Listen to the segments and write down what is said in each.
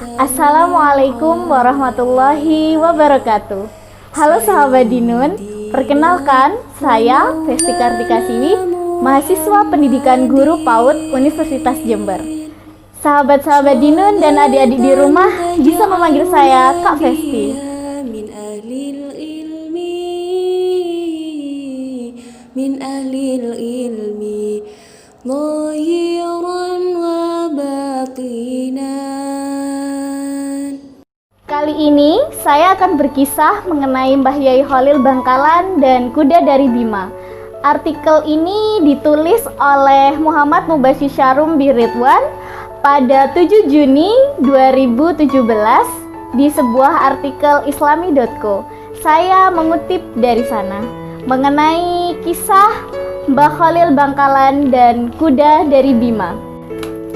Assalamualaikum warahmatullahi wabarakatuh. Halo sahabat Dinun, perkenalkan saya Festi Kartika Siwi, mahasiswa pendidikan guru PAUD Universitas Jember. Sahabat-sahabat Dinun dan adik-adik di rumah bisa memanggil saya Kak Festi. Min ahlil ilmi zahiran wa batinan. Kali ini saya akan berkisah mengenai Mbah Yai Khalil Bangkalan dan kuda dari Bima. Artikel ini ditulis oleh Muhammad Mubashir Syarum Biridwan pada 7 Juni 2017 di sebuah artikel islami.co. Saya mengutip dari sana mengenai kisah Mbah Khalil Bangkalan dan kuda dari Bima.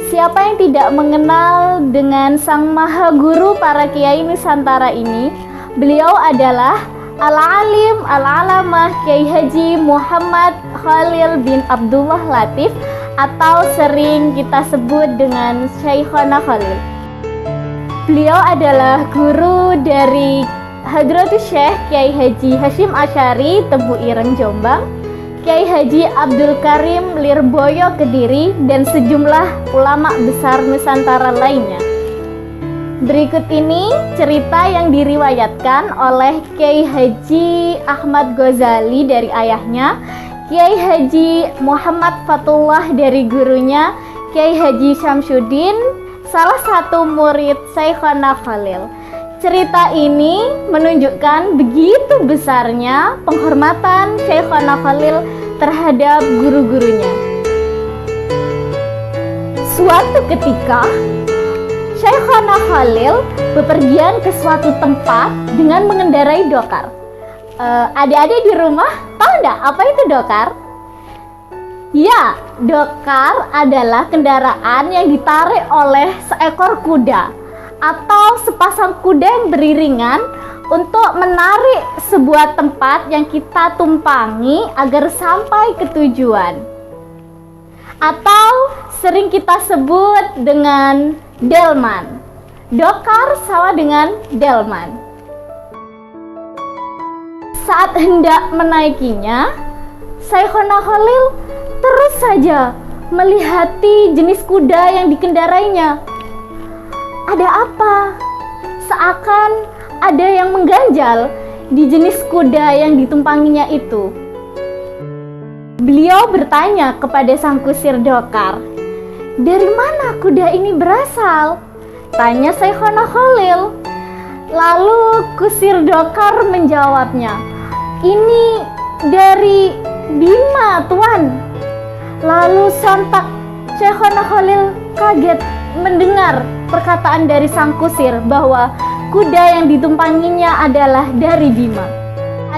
Siapa yang tidak mengenal dengan sang maha guru para kiai Nusantara ini? Beliau adalah Al-Alim Al-Alamah Kiai Haji Muhammad Khalil bin Abdullah Latif, atau sering kita sebut dengan Syekhona Khalil. Beliau adalah guru dari Hadratus Syekh Kiai Haji Hashim Asy'ari Tebu Ireng Jombang, Kiai Haji Abdul Karim Lirboyo Kediri, dan sejumlah ulama besar Nusantara lainnya. Berikut ini cerita yang diriwayatkan oleh Kiai Haji Ahmad Ghazali dari ayahnya, Kiai Haji Muhammad Fatullah dari gurunya, Kiai Haji Syamsuddin, salah satu murid Syekhona Khalil. Cerita ini menunjukkan begitu besarnya penghormatan Syekhona Khalil terhadap guru-gurunya. Suatu ketika, Syekhona Khalil bepergian ke suatu tempat dengan mengendarai dokar. Adik-adik di rumah tahu enggak apa itu dokar? Ya, dokar adalah kendaraan yang ditarik oleh seekor kuda atau sepasang kuda yang beriringan untuk menarik sebuah tempat yang kita tumpangi agar sampai ke tujuan, atau sering kita sebut dengan delman. Dokar sama dengan delman. Saat hendak menaikinya, Syekhona Khalil terus saja melihati jenis kuda yang dikendarainya. Ada apa? Seakan ada yang mengganjal di jenis kuda yang ditumpanginya itu. Beliau bertanya kepada sang kusir dokar, "Dari mana kuda ini berasal?" tanya Syekhona Khalil. Lalu kusir dokar menjawabnya, "Ini dari Bima, Tuan." Lalu sontak Syekhona Khalil kaget mendengar perkataan dari sang kusir bahwa kuda yang ditumpanginya adalah dari Bima.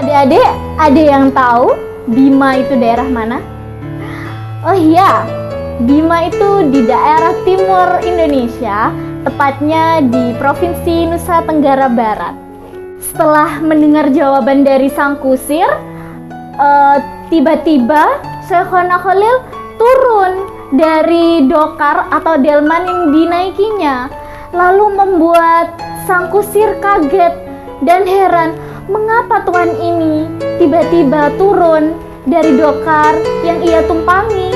Adik-adik, ada yang tahu Bima itu daerah mana? Oh iya, Bima itu di daerah timur Indonesia, tepatnya di Provinsi Nusa Tenggara Barat. Setelah mendengar jawaban dari sang kusir, tiba-tiba Syekhona Khalil turun dari dokar atau delman yang dinaikinya, lalu membuat sang kusir kaget dan heran, mengapa tuan ini tiba-tiba turun dari dokar yang ia tumpangi.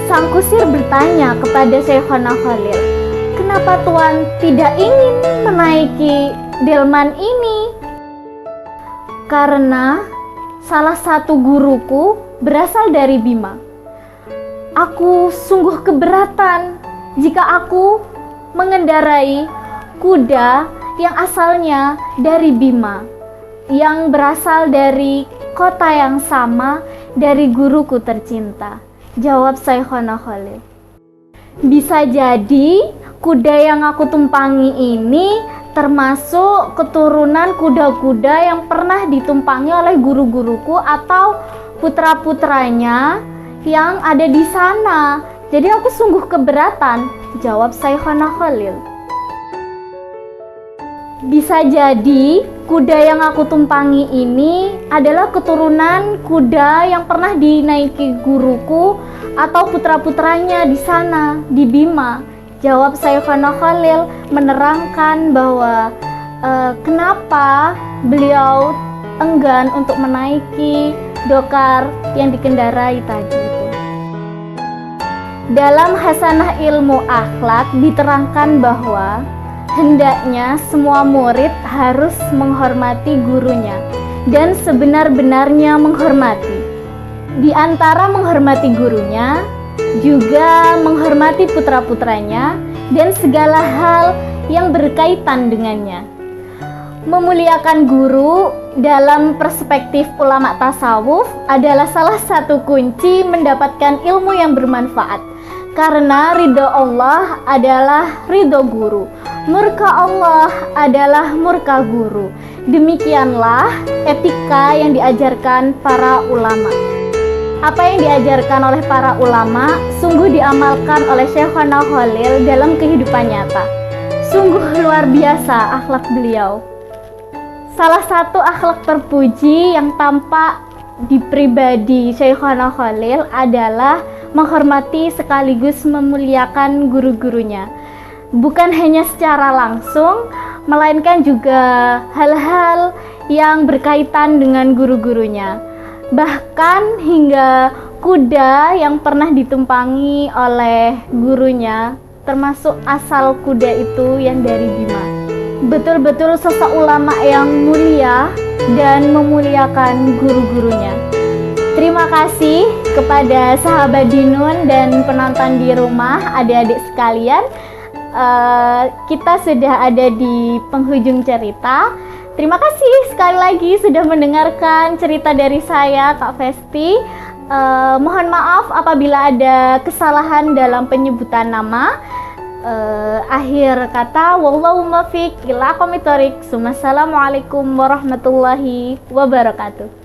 Sang kusir bertanya kepada Syekhona Khalil, "Kenapa tuan tidak ingin menaiki delman ini?" "Karena salah satu guruku berasal dari Bima. Aku sungguh keberatan jika aku mengendarai kuda yang asalnya dari Bima, yang berasal dari kota yang sama dari guruku tercinta," jawab Syekhona Khalil. "Bisa jadi kuda yang aku tumpangi ini termasuk keturunan kuda-kuda yang pernah ditumpangi oleh guru-guruku atau putra-putranya yang ada di sana. Jadi aku sungguh keberatan," jawab Syekhona Khalil. "Bisa jadi kuda yang aku tumpangi ini adalah keturunan kuda yang pernah dinaiki guruku atau putra-putranya di sana, di Bima," Jawab Syekhona Khalil menerangkan bahwa kenapa beliau enggan untuk menaiki dokar yang dikendarai tadi itu. Dalam Hasanah Ilmu Akhlak diterangkan bahwa hendaknya semua murid harus menghormati gurunya dan sebenar-benarnya menghormati. Di antara menghormati gurunya, juga menghormati putra-putranya dan segala hal yang berkaitan dengannya. Memuliakan guru dalam perspektif ulama tasawuf adalah salah satu kunci mendapatkan ilmu yang bermanfaat. Karena ridho Allah adalah ridho guru, murka Allah adalah murka guru. Demikianlah etika yang diajarkan para ulama. Apa yang diajarkan oleh para ulama sungguh diamalkan oleh Syekhona Khalil dalam kehidupan nyata. Sungguh luar biasa akhlak beliau. Salah satu akhlak terpuji yang tampak di pribadi Syekhona Khalil adalah menghormati sekaligus memuliakan guru-gurunya. Bukan hanya secara langsung, melainkan juga hal-hal yang berkaitan dengan guru-gurunya. Bahkan hingga kuda yang pernah ditumpangi oleh gurunya, termasuk asal kuda itu yang dari Bima. Betul-betul sosok ulama yang mulia dan memuliakan guru-gurunya. Terima kasih kepada sahabat Dinun dan penonton di rumah, adik-adik sekalian. Kita sudah ada di penghujung cerita. Terima kasih sekali lagi sudah mendengarkan cerita dari saya, Kak Festi. Mohon maaf apabila ada kesalahan dalam penyebutan nama. Akhir kata, wallahu muwaffiq ila aqwamit thoriq. Assalamualaikum warahmatullahi wabarakatuh.